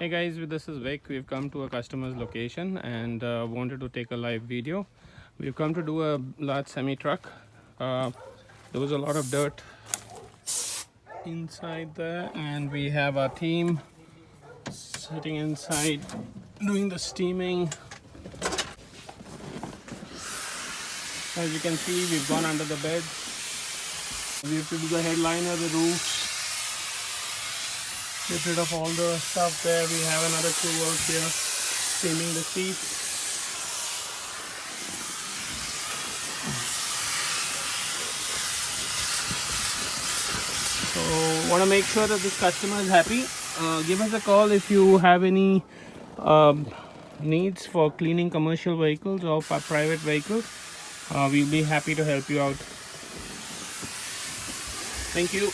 Hey guys, this is Vic. We've come to a customer's location and wanted to take a live video. We've come to do a large semi truck. There was a lot of dirt inside there, and we have our team sitting inside doing the steaming. As you can see, we've gone under the bed. We have to do the headliner, the roof. Get rid of all the stuff there. We have another crew out here steaming the seats. So want to make sure that this customer is happy. Give us a call if you have any needs for cleaning commercial vehicles or for private vehicles. We'll be happy to help you out. Thank you.